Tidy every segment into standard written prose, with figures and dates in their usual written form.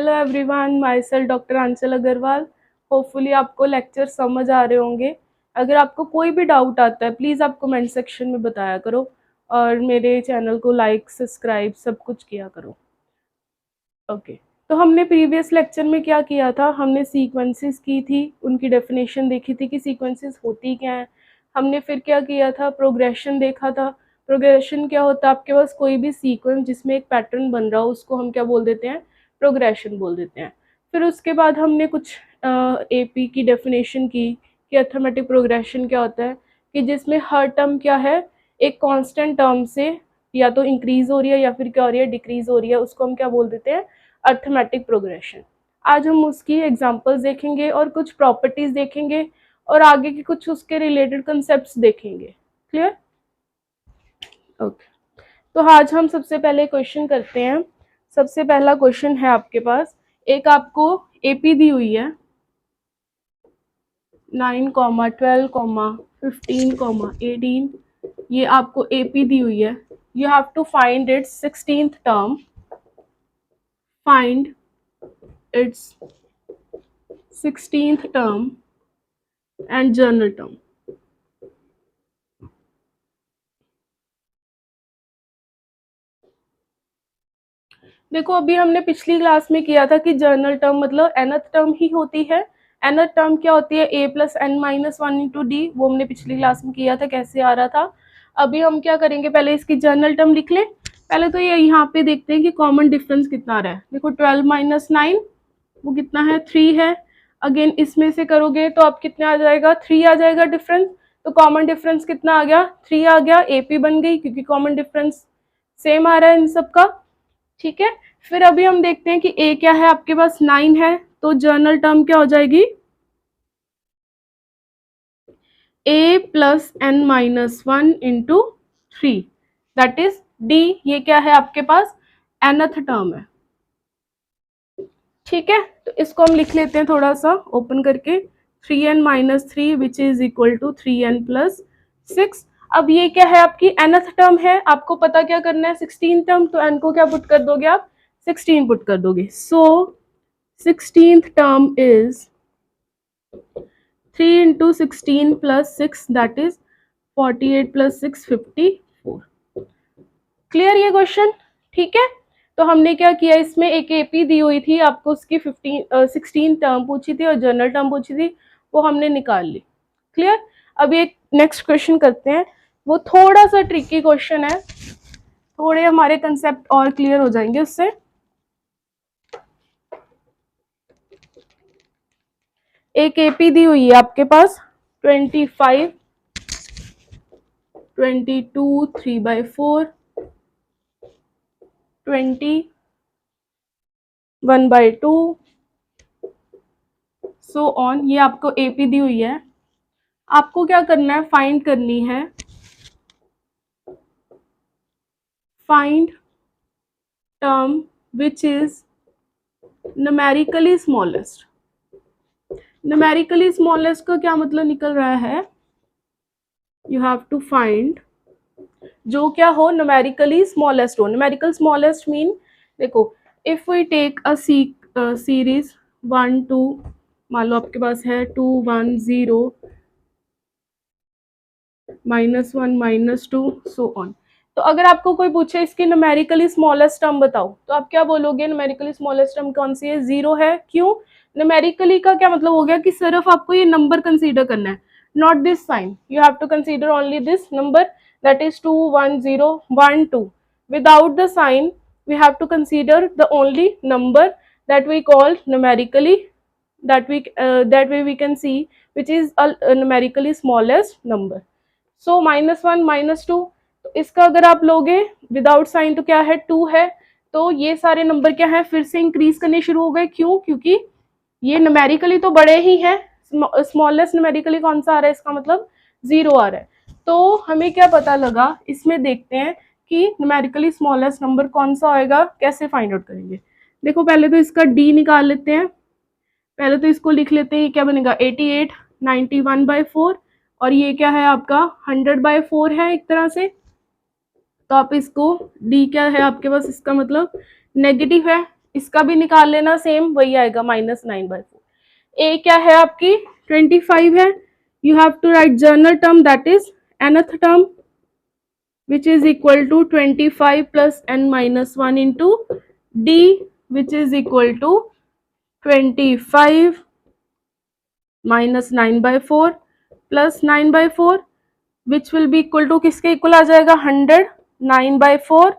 Hello everyone, myself doctor Aanchal Agarwal. Hopefully आपको lecture समझ आ रहे होंगे। अगर आपको कोई भी डाउट आता है प्लीज़ आप कमेंट सेक्शन में बताया करो और मेरे चैनल को लाइक सब्सक्राइब सब कुछ किया करो। ओके, तो हमने प्रीवियस लेक्चर में क्या किया था, हमने सीक्वेंसेस की थी, उनकी डेफिनेशन देखी थी कि सीक्वेंसेस होती क्या है। हमने फिर क्या किया था, प्रोग्रेशन देखा था। प्रोग्रेशन क्या होता है, आपके पास कोई भी सीक्वेंस जिसमें एक पैटर्न बन रहा हो उसको हम क्या बोल देते हैं, प्रोग्रेशन बोल देते हैं। फिर उसके बाद हमने कुछ एपी की डेफिनेशन की कि अर्थमेटिक प्रोग्रेशन क्या होता है, कि जिसमें हर टर्म क्या है, एक कांस्टेंट टर्म से या तो इंक्रीज हो रही है या फिर क्या हो रही है, डिक्रीज हो रही है, उसको हम क्या बोल देते हैं, अर्थमेटिक प्रोग्रेशन। आज हम उसकी एग्जांपल्स देखेंगे और कुछ प्रॉपर्टीज देखेंगे और आगे की कुछ उसके रिलेटेड कंसेप्ट्स देखेंगे। क्लियर? ओके, तो आज हम सबसे पहले क्वेश्चन करते हैं। सबसे पहला क्वेश्चन है आपके पास, एक आपको एपी दी हुई है 9, 12, 15, 18, ये आपको एपी दी हुई है। You have to find its 16th term, find its 16th term and journal term. देखो अभी हमने पिछली क्लास में किया था कि जर्नल टर्म मतलब nth टर्म ही होती है। nth टर्म क्या होती है, a plus n minus 1 into D, वो हमने पिछली क्लास में किया था, कैसे आ रहा था। अभी हम क्या करेंगे, पहले इसकी जर्नल टर्म लिख लें। पहले तो ये यहाँ पे देखते हैं कि कॉमन डिफरेंस कितना आ रहा है। देखो 12 माइनस 9 वो कितना है, 3 है। अगेन इसमें से करोगे तो अब कितना आ जाएगा, 3 आ जाएगा डिफरेंस। तो कॉमन डिफरेंस कितना आ गया, 3 आ गया, एपी बन गई क्योंकि कॉमन डिफरेंस सेम आ रहा है इन सब का। ठीक है, फिर अभी हम देखते हैं कि ए क्या है, आपके पास 9 है, तो जर्नल टर्म क्या हो जाएगी, A plus N minus 1 into 3, that is D. ये क्या है आपके पास, nth टर्म है। ठीक है, तो इसको हम लिख लेते हैं थोड़ा सा ओपन करके, 3n minus 3 which is equal to 3n plus 6। अब ये क्या है, आपकी nth टर्म है, आपको पता क्या करना है, 16 टर्म, तो n को क्या पुट कर दोगे आप, 16 पुट कर दोगे। सो 16th term is 3 into 16 plus 6, that is 48 plus 6 54। Clear ये क्वेश्चन? ठीक है, तो हमने क्या किया, इसमें एक एपी दी हुई थी, आपको उसकी 16 टर्म पूछी थी और जनरल टर्म पूछी थी, वो हमने निकाल ली। क्लियर? अभी एक नेक्स्ट क्वेश्चन करते हैं, वो थोड़ा सा ट्रिकी क्वेश्चन है, थोड़े हमारे कंसेप्ट और क्लियर हो जाएंगे उससे। एक एपी दी हुई है आपके पास 25, 22, 3/4, 20, 1/2, सो ऑन। ये आपको एपी दी हुई है, आपको क्या करना है, फाइंड करनी है, find term which is numerically smallest. Numerically smallest का क्या मतलब निकल रहा है, यू हैव टू फाइंड जो क्या हो, न्यूमेरिकली स्मॉलेस्ट हो। न्यूमेरिकल स्मॉलेस्ट मीन, देखो if we take a series 1 2, मान लो आपके पास है 2 1 0 -1 -2 सो ऑन। तो अगर आपको कोई पूछे इसकी न्यूमेरिकली स्मॉलेस्ट टर्म बताओ, तो आप क्या बोलोगे, न्यूमेरिकली स्मॉलेस्ट टर्म कौन सी है, 0 है। क्यों, न्यूमेरिकली का क्या मतलब हो गया कि सिर्फ आपको ये नंबर कंसीडर करना है, not this sign, you have to consider only this number, that is 2 1 0 1 2, without the sign we have to consider the only number that we call numerically, that way we can see which is a numerically smallest number. So -1 -2, तो इसका अगर आप लोगे without sign तो क्या है, 2 है, तो ये सारे नंबर क्या है, फिर से इंक्रीज करने शुरू हो गए। क्यों, क्योंकि ये न्यूमेरिकली तो बड़े ही हैं, स्मॉलेस्ट न्यूमेरिकली कौन सा आ रहा है, इसका मतलब 0 आ रहा है। तो हमें क्या पता लगा, इसमें देखते हैं कि न्यूमेरिकली स्मॉलेस्ट नंबर कौन सा होएगा, कैसे फाइंड आउट करेंगे। देखो पहले तो इसका डी निकाल लेते हैं, पहले तो इसको लिख लेते हैं, क्या बनेगा 88 91/4, और ये क्या है आपका 100/4 है एक तरह से। तो आप इसको डी क्या है आपके पास, इसका मतलब नेगेटिव है, इसका भी निकाल लेना, सेम वही आएगा -9/4। ए क्या है आपकी 25 है, you have to write general term that is nth term which is equal to 25 plus n minus 1 into d which is equal to 25 minus 9/4 plus 9/4 which will be equal to किसके equal आ जाएगा 100, 9/4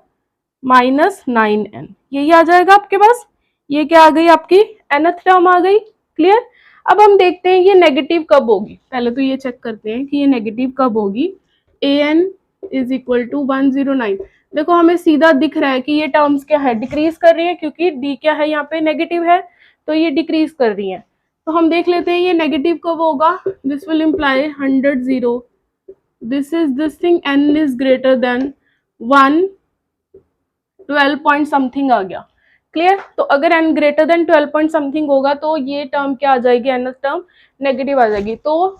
minus 9n, यही आ जाएगा आपके पास। ये क्या आ गई आपकी nth term आ गई। क्लियर। अब हम देखते हैं ये नेगेटिव कब होगी, पहले तो ये चेक करते हैं कि ये नेगेटिव कब होगी। an is equal to 109। देखो हमें सीधा दिख रहा है कि ये टर्म्स क्या है, डिक्रीज कर रही है, क्योंकि d क्या है यहाँ पे नेगेटिव है, तो ये डिक्रीज कर रही है। तो हम देख लेते हैं ये नेगेटिव कब होगा। This will imply 100 0, this is this thing, n is greater than 1, 12 point something आ गया। क्लियर। तो अगर n greater than 12 point something होगा तो ये टर्म क्या आ जाएगी, nth टर्म नेगेटिव आ जाएगी। तो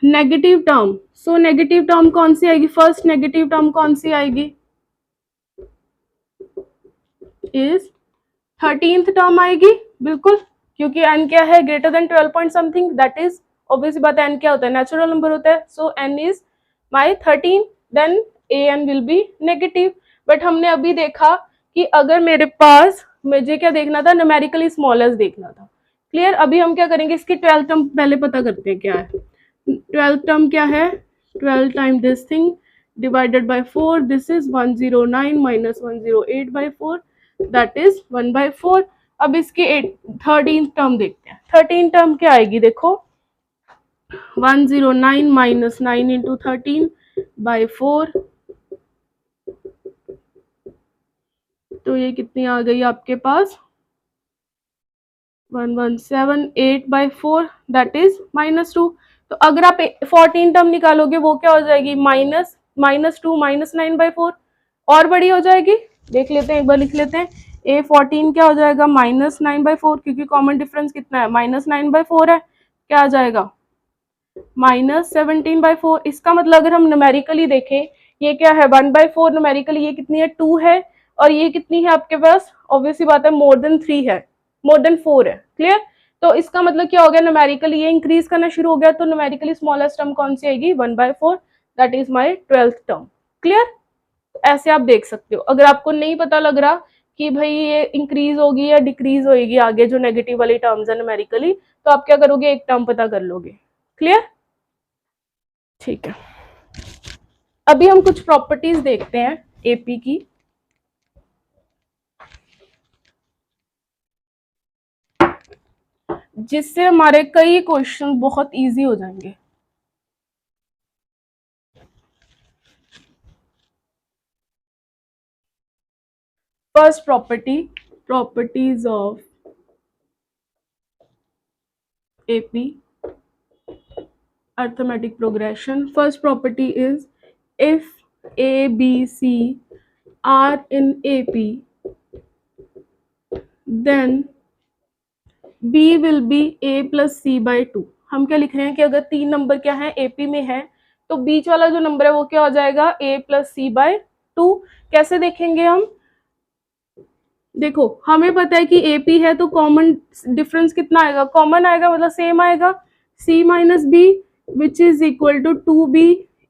negative term, so negative term कौन सी आएगी, फर्स्ट नेगेटिव टर्म कौन सी आएगी, इज 13th टर्म आएगी, बिल्कुल, क्योंकि n क्या है greater than 12 point something, that is obviously बात है, n क्या होता है नेचुरल नंबर होता है, so n is my 13, then an will be negative. But हमने अभी देखा कि अगर मेरे पास, मुझे क्या देखना था, न्यूमेरिकली स्मॉलेस्ट देखना था। क्लियर। अभी हम क्या करेंगे, इसकी 12th टर्म पहले पता करते हैं क्या है। 12th टर्म क्या है, 12 time this thing divided by 4, this is 109 minus 108/4, that is 1/4। अब इसकी 13th टर्म देखते हैं। 13th टर्म क्या आएगी, देखो 109 माइनस 9 इंटू 13/4, तो ये कितनी आ गई आपके पास 1178/4, दैट इज -2। तो अगर आप 14 टर्म निकालोगे वो क्या हो जाएगी, -2 माइनस 9/4, और बड़ी हो जाएगी। देख लेते हैं, एक बार लिख लेते हैं, A14 क्या हो जाएगा -9/4, क्योंकि कॉमन डिफरेंस कितना है -9/4 है, क्या आ जाएगा -17/4। इसका मतलब अगर हम न्यूमेरिकली देखें, ये क्या है 1/4 न्यूमेरिकली, ये कितनी है 2 है, और ये कितनी है आपके पास, ऑब्वियसली बात है मोर देन 3 है, मोर देन 4 है। क्लियर। तो इसका मतलब क्या हो गया, न्यूमेरिकली ये इंक्रीज करना शुरू हो गया, तो न्यूमेरिकली स्मॉलेस्ट टर्म कौन सी आएगी 1/4, that is my 12th term. Clear. ऐसे आप देख सकते हो। अगर आपको नहीं पता लग रहा कि भाई ये इंक्रीज होगी या डिक्रीज होगी आगे जो नेगेटिव वाली टर्म्स है न्यूमेरिकली, तो आप क्या करोगे, एक टर्म पता कर लोगे। क्लियर। ठीक है। अभी हम कुछ प्रॉपर्टीज देखते हैं एपी की। जिससे हमारे कई क्वेश्चन बहुत इजी हो जाएंगे। First property, properties of AP arithmetic progression. First property is if A, B, C are in AP, then B will be A plus C/2। हम क्या लिख रहे हैं कि अगर 3 नंबर क्या है AP में है, तो बीच वाला जो नंबर है वो क्या हो जाएगा A plus C/2। कैसे देखेंगे हम, देखो हमें पता है कि AP है तो कॉमन डिफरेंस कितना आएगा, कॉमन आएगा, मतलब सेम आएगा, C minus B which is equal to 2B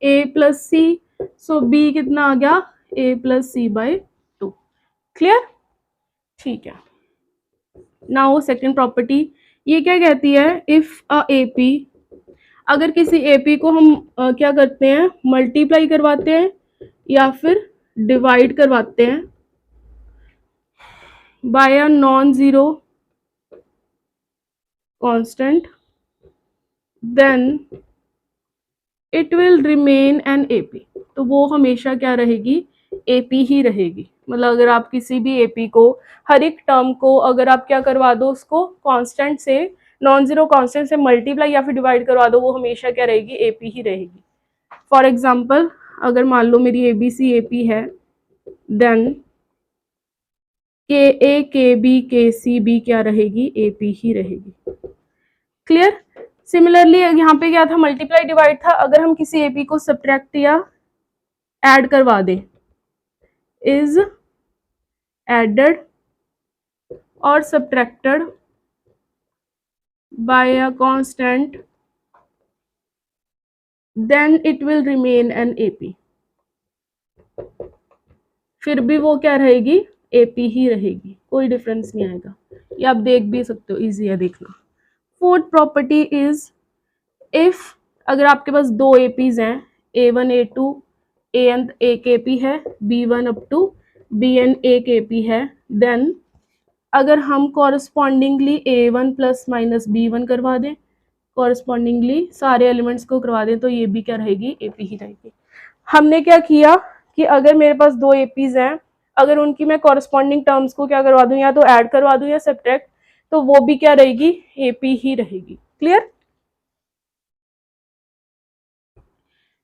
A plus C, so B कितना आ गया A प्लस C/2। क्लियर। ठीक है। नाउ सेकेंड प्रॉपर्टी, ये क्या कहती है, इफ अ AP, अगर किसी AP को हम क्या करते हैं, मल्टीप्लाई करवाते हैं या फिर डिवाइड करवाते हैं by a non-zero constant, then it will remain an AP। तो वो हमेशा क्या रहेगी, AP ही रहेगी। मतलब अगर आप किसी भी AP को, हर एक टर्म को अगर आप क्या करवा दो, उसको कांस्टेंट से, नॉन जीरो कांस्टेंट से मल्टीप्लाई या फिर डिवाइड करवा दो, वो हमेशा क्या रहेगी, AP ही रहेगी। फॉर एग्जाम्पल, अगर मान लो मेरी ABC AP है, देन KA KB KCB क्या रहेगी, AP ही रहेगी। क्लियर। सिमिलरली यहाँ पे क्या था, मल्टीप्लाई डिवाइड था, अगर हम किसी एपी को सब्ट्रैक्ट या ऐड करवा दें, इज एडेड और subtracted by a constant, then it will remain an AP. फिर भी वो क्या रहेगी, एपी ही रहेगी, कोई डिफरेंस नहीं आएगा। ये आप देख भी सकते हो, इजी है देखना। फोर्थ प्रॉपर्टी इज इफ, अगर आपके पास दो एपीज हैं, A1 A2, ए एन एक एपी है, B1 अप टू Bn एक एपी है, देन अगर हम correspondingly A1 plus minus B1 करवा दें, कॉरस्पॉन्डिंगली सारे एलिमेंट्स को करवा दें, तो ये भी क्या रहेगी, एपी ही रहेगी। हमने क्या किया कि अगर मेरे पास दो एपीज हैं, अगर उनकी मैं कॉरस्पॉन्डिंग टर्म्स को क्या करवा दूं, या तो ऐड करवा दूं या सब्ट्रैक्ट, तो वो भी क्या रहेगी, एपी ही रहेगी। Clear.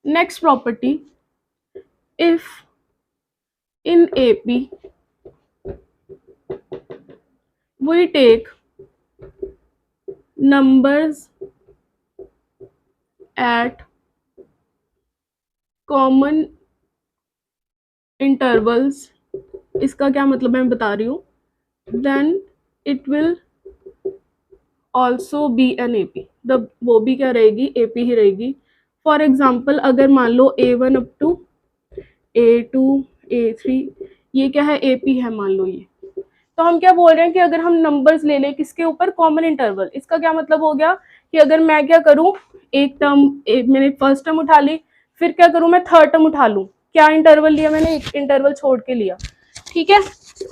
Next property, if in AP we take numbers at common intervals, इसका क्या मतलब है मैं बता रही हूँ, then it will also be an AP, वो भी क्या रहेगी, AP ही रहेगी। फॉर एग्जाम्पल अगर मान लो A1 up to A2 A3 ये क्या है, AP है मान लो ये, तो हम क्या बोल रहे हैं कि अगर हम नंबर्स ले लें किसके ऊपर, कॉमन इंटरवल, इसका क्या मतलब हो गया कि अगर मैं क्या करूं, एक टर्म मैंने फर्स्ट टर्म उठा ली, फिर क्या करूं मैं थर्ड टर्म उठा लूं, क्या इंटरवल लिया मैंने, एक इंटरवल छोड़ के लिया, ठीक है।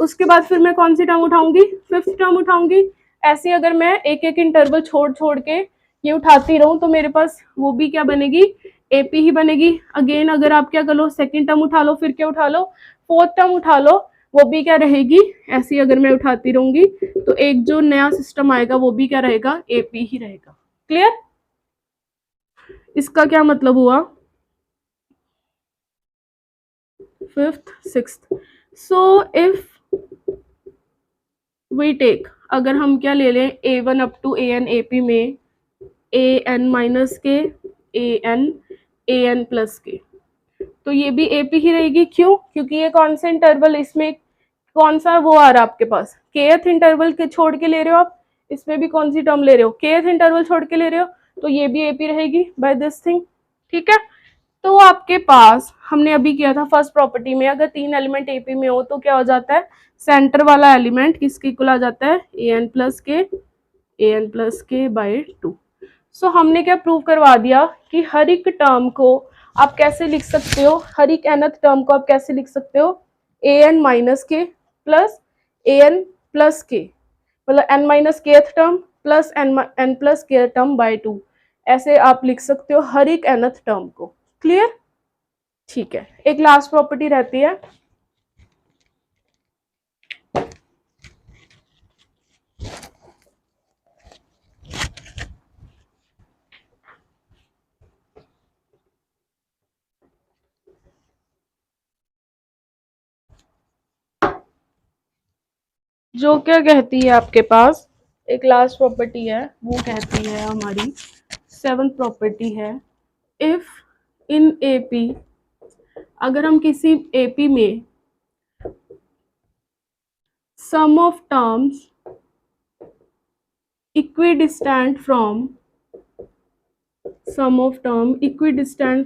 उसके बाद फिर मैं कौन सी टर्म उठाऊंगी, फिफ्थ टर्म उठाऊंगी। ऐसे अगर मैं एक एक इंटरवल छोड़ छोड़ के ये उठाती रहूं, तो मेरे पास वो भी क्या बनेगी, एपी ही बनेगी। अगेन अगर आप क्या कर लो, सेकेंड टर्म उठा लो, फिर क्या उठा लो, फोर्थ टर्म उठा लो, वो भी क्या रहेगी, ऐसी अगर मैं उठाती रहूंगी, तो एक जो नया सिस्टम आएगा वो भी क्या रहेगा, एपी ही रहेगा। क्लियर। इसका क्या मतलब हुआ, fifth sixth. So if we take, अगर हम क्या ले लें, A1 up to AN AP में AN minus k AN plus k, तो ये भी AP ही रहेगी। क्यों, क्योंकि ये कौन सा इंटरवल, इसमें कौन सा वो आ रहा है आपके पास, kth इंटरवल के छोड़ के ले रहे हो आप, इसमें भी कौन सी टर्म ले रहे हो, kth इंटरवल छोड़ के ले रहे हो, तो ये भी एपी रहेगी बाय दिस थिंग। ठीक है। तो आपके पास हमने अभी किया था फर्स्ट प्रॉपर्टी में, अगर तीन एलिमेंट एपी में हो तो क्या हो जाता है, सेंटर वाला एलिमेंट किसके इक्वल आ जाता है, an प्लस के बाय 2। सो हमने क्या प्रूव करवा दिया कि हर एक टर्म को आप कैसे लिख सकते हो, हर एक nth टर्म को आप कैसे लिख सकते हो, an माइनस के प्लस an प्लस के, मतलब n माइनस के टर्म प्लस n प्लस के टर्म बाय 2, ऐसे आप लिख सकते हो हर एक nth टर्म को। क्लियर। ठीक है, एक लास्ट प्रॉपर्टी रहती है, जो क्या कहती है आपके पास, एक लास्ट प्रॉपर्टी है, वो कहती है हमारी सेवंथ प्रॉपर्टी है, इफ इन एपी, अगर हम किसी एपी में sum of terms equidistant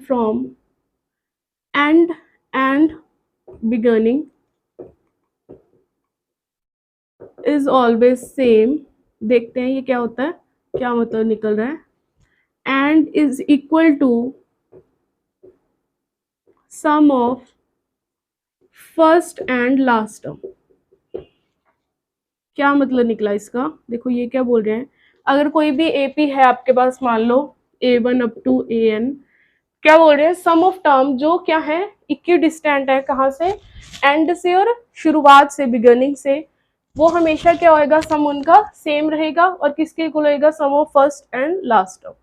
from end and beginning is always same, देखते हैं ये क्या होता है, क्या मतलब निकल रहा है, and is equal to sum of first and last term। क्या मतलब निकला इसका, देखो ये क्या बोल रहे हैं, अगर कोई भी एपी है आपके पास, मान लो A1 अप टू AN, क्या बोल रहे हैं, सम ऑफ टर्म जो क्या है, इक्विडिस्टेंट है, कहाँ से, एंड से और शुरुआत से, बिगिनिंग से, वो हमेशा क्या होएगा, सम उनका सेम रहेगा, और किसके इक्वल होएगा, sum of first and last term.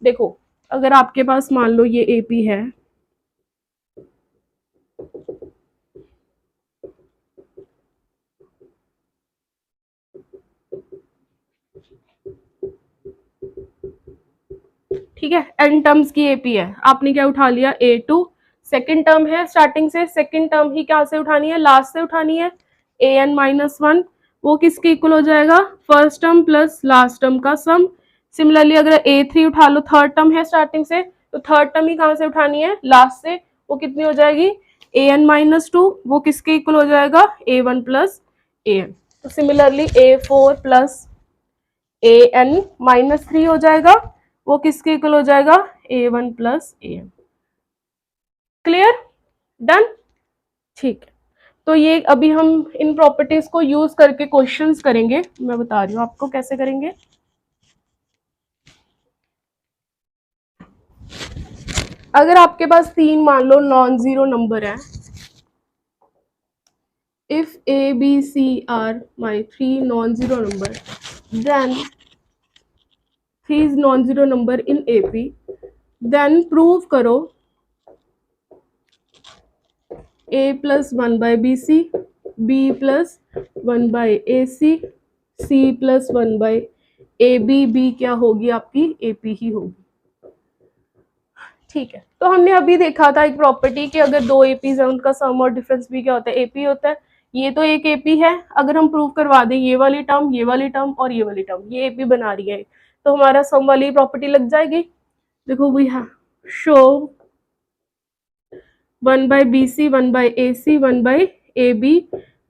देखो अगर आपके पास मान लो ये एपी है, ठीक है, एन टर्म्स की एपी है, आपने क्या उठा लिया, A2 सेकेंड टर्म है, स्टार्टिंग से सेकेंड टर्म ही क्या से उठानी है, लास्ट से उठानी है, AN माइनस 1 वो किसके इक्वल हो जाएगा, first term plus last term का सम। सिमिलरली अगर A3 उठा लो, थर्ड टर्म है स्टार्टिंग से, तो थर्ड टर्म ही कहाँ से उठानी है, लास्ट से। वो कितनी हो जाएगी, an-2, वो किसके इक्वल हो जाएगा, a1 प्लस an। तो सिमिलरली a4 प्लस an-3 हो जाएगा, वो किसके इक्वल हो जाएगा, a1 plus an। Clear, done, ठीक है। तो ये अभी हम इन प्रॉपर्टीज को यूज करके क्वेश्चंस करेंगे, मैं बता रही हूँ आपको कैसे करेंगे। अगर आपके पास 3 मान लो नॉन जीरो नंबर है, if A B C are my 3 non-zero number, then 3 is non-zero number in AP, then prove करो A plus 1 by BC, B plus 1 by AC, C plus 1 by AB, B क्या होगी आपकी, AP ही होगी। ठीक है, तो हमने अभी देखा था एक प्रॉपर्टी कि अगर दो एपीज है उनका सम और डिफरेंस भी क्या होता है, एपी होता है। ये तो एक एपी है, अगर हम प्रूव करवा दें ये वाली टर्म, ये वाली टर्म और ये वाली टर्म, ये एपी बना रही है, तो हमारा सम वाली प्रॉपर्टी लग जाएगी। देखो we have show 1 by BC 1 by AC 1 by AB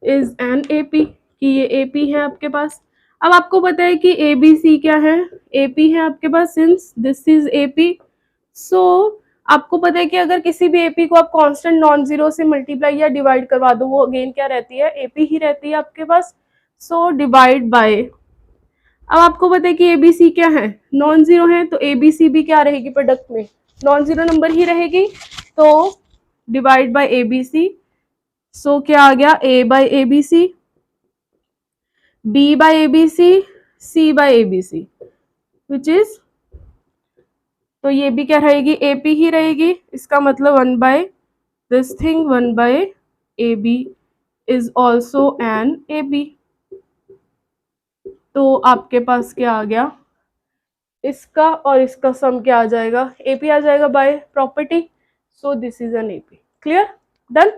is an AP, कि ये एपी है आपके पास। अब आपको पता है कि ABC क्या है, एपी है आपके पास, सिंस दिस इज एपी। सो आपको पता है कि अगर किसी भी एपी को आप कांस्टेंट नॉन जीरो से मल्टीप्लाई या डिवाइड करवा दो, वो अगेन क्या रहती है, एपी ही रहती है आपके पास। सो डिवाइड बाय, अब आपको पता है कि एबीसी क्या है, नॉन जीरो है, तो एबीसी भी क्या रहेगी, प्रोडक्ट में नॉन जीरो नंबर ही रहेगी। तो डिवाइड बाय एबीसी, सो क्या आ गया, A by ABC, B by ABC, C by ABC, which is, तो ये भी क्या रहेगी, एपी ही रहेगी। इसका मतलब 1 by this thing 1 by A B is also an A B. तो आपके पास क्या आ गया, इसका और इसका सम क्या आ जाएगा, एपी आ जाएगा by property. So this is an AP. Clear, done,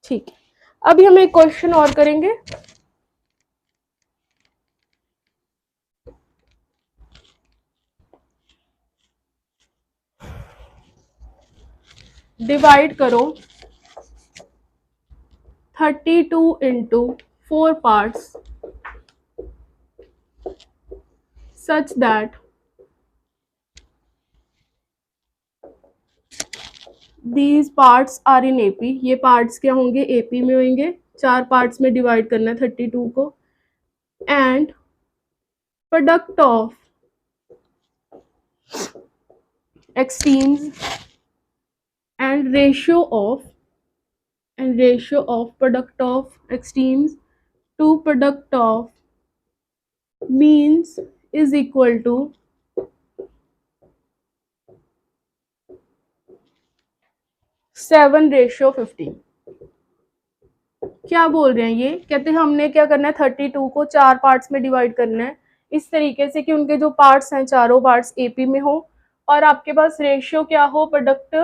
ठीक है। अभी हम एक क्वेश्चन और करेंगे। डिवाइड करो 32 into 4 parts such that these parts are in AP। ये पार्ट्स क्या होंगे, AP में होंगे। 4 पार्ट्स में डिवाइड करना है 32 को। And product of extremes and ratio of product of extremes to product of means is equal to 7:15। क्या बोल रहे हैं ये, कहते हैं हमने क्या करना है, 32 को 4 पार्ट्स में डिवाइड करना है इस तरीके से कि उनके जो पार्ट्स हैं चारों पार्ट्स एपी में हो, और आपके पास रेशियो क्या हो, product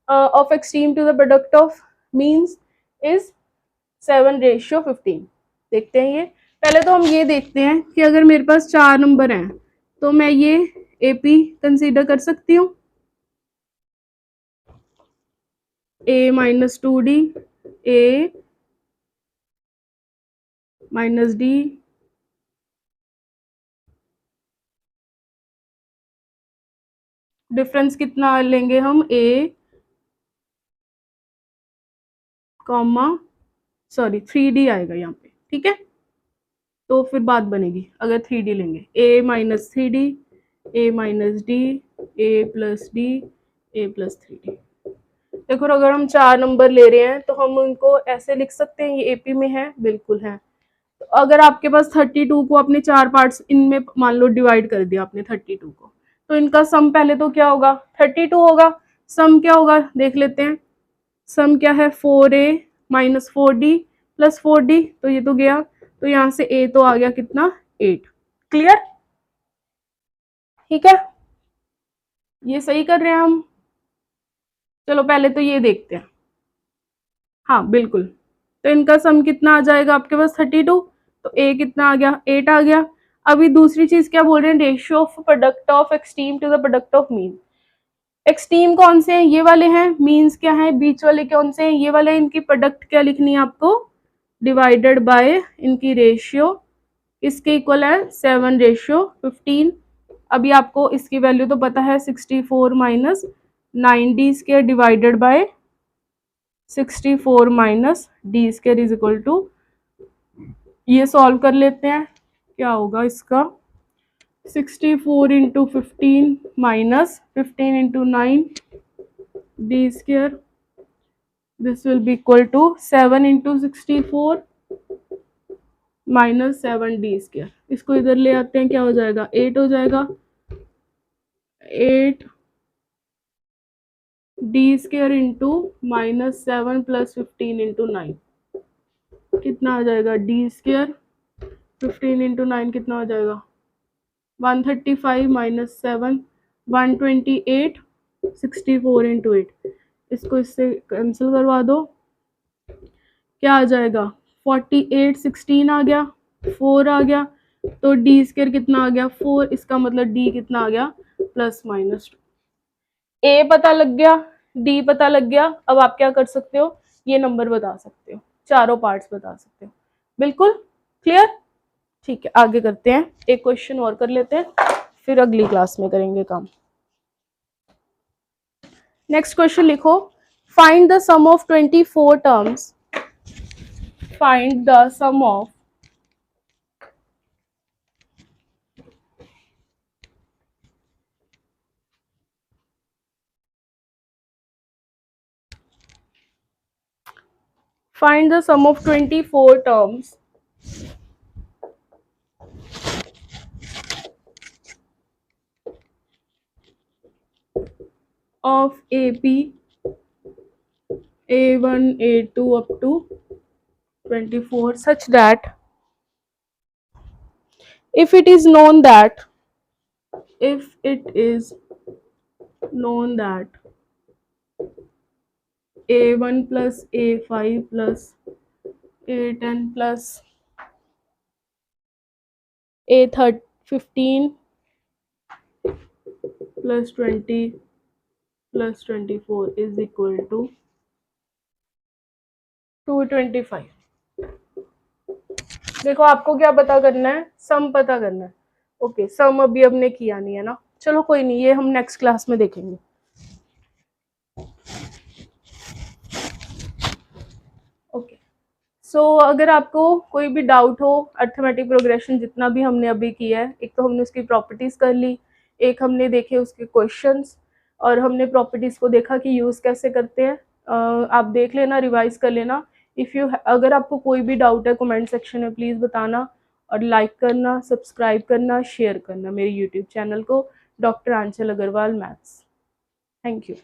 of extreme to the product of means is 7:15। देखते हैं ये, पहले तो हम ये देखते हैं कि अगर मेरे पास 4 नंबर हैं तो मैं ये एपी कंसीडर कर सकती हूँ। a-2d, a minus D, difference कितना लेंगे हम, a कॉमा सॉरी 3d आएगा यहाँ पे, ठीक है। तो फिर बात बनेगी अगर 3d लेंगे, a-3d, a-d, a+d, a+3d। देखो अगर हम 4 नंबर ले रहे हैं तो हम उनको ऐसे लिख सकते हैं, ये एपी में है, बिल्कुल है। तो अगर आपके पास 32 को अपने 4 पार्ट्स इनमें मान लो डिवाइड कर दिया आपने 32 को, तो इनका सम पहले तो क्या होगा, 32 होगा। सम क्या होगा देख लेते हैं, सम क्या है, 4a minus 4d plus 4d, तो ये तो गया, तो यहाँ से a तो आ गया कितना, 8। क्लियर, ठीक है, ये सही कर रहे हैं हम। चलो पहले तो ये देखते हैं, हाँ बिल्कुल। तो इनका सम कितना आ जाएगा आपके पास, 32। तो ए कितना आ गया, 8 आ गया। अभी दूसरी चीज क्या बोल रहे हैं, ratio of product of extreme to the product of mean. Extreme कौन से हैं, ये वाले हैं, मीन्स क्या है, बीच वाले कौन से हैं, ये वाले। इनकी प्रोडक्ट क्या लिखनी है आपको, डिवाइडेड बाय इनकी रेशियो, इसके इक्वल है 7:15। अभी आपको इसकी वैल्यू तो पता है, 64 minus 9d square divided by 64 minus D square is equal to, ये सॉल्व कर लेते हैं। क्या होगा इसका, 64 into 15 minus 15 into 9 D square, this will be equal to 7 into 64 minus 7d square. इसको इधर ले आते हैं, क्या हो जाएगा, 8 हो जाएगा। 8d square into minus 7 plus 15 into 9 कितना आ जाएगा, d स्क्वायर 15 इंटू 9 कितना हो जाएगा, 135 माइनस 7 128, 64 इंटू 8, इसको इससे कैंसिल करवा दो, क्या आ जाएगा 48, 16 आ गया, 4 आ गया, तो डी स्क्वायर कितना आ गया 4, इसका मतलब डी कितना आ गया +-2। ए पता लग गया, डी पता लग गया। अब आप क्या कर सकते हो, ये नंबर बता सकते हो, चारों पार्ट्स बता सकते हो। बिल्कुल क्लियर, ठीक है आगे करते हैं, एक क्वेश्चन और कर लेते हैं, फिर अगली क्लास में करेंगे काम। नेक्स्ट क्वेश्चन लिखो, find the sum of 24 terms, find the sum of find the sum of 24 terms of AP A1 A2 up to 24 such that if it is known that A1 plus A5 plus A10 plus A15 plus 20 plus 24 is equal to 225। देखो आपको क्या पता करना है, सम पता करना है। Okay some अभी हमने किया नहीं है ना, चलो कोई नहीं, ये हम नेक्स्ट क्लास में देखेंगे। ओके सो अगर आपको कोई भी डाउट हो, अर्थमेटिक प्रोग्रेशन जितना भी हमने अभी किया है, एक तो हमने उसकी प्रॉपर्टीज कर ली, एक हमने देखे उसके क्वेश्चंस, और हमने प्रॉपर्टीज को देखा कि यूज़ कैसे करते हैं। आप देख लेना, रिवाइज कर लेना। अगर आपको कोई भी डाउट है कमेंट सेक्शन में प्लीज़ बताना, और लाइक करना, सब्सक्राइब करना, शेयर करना मेरे यूट्यूब चैनल को, doctor Aanchal Agarwal maths. Thank you.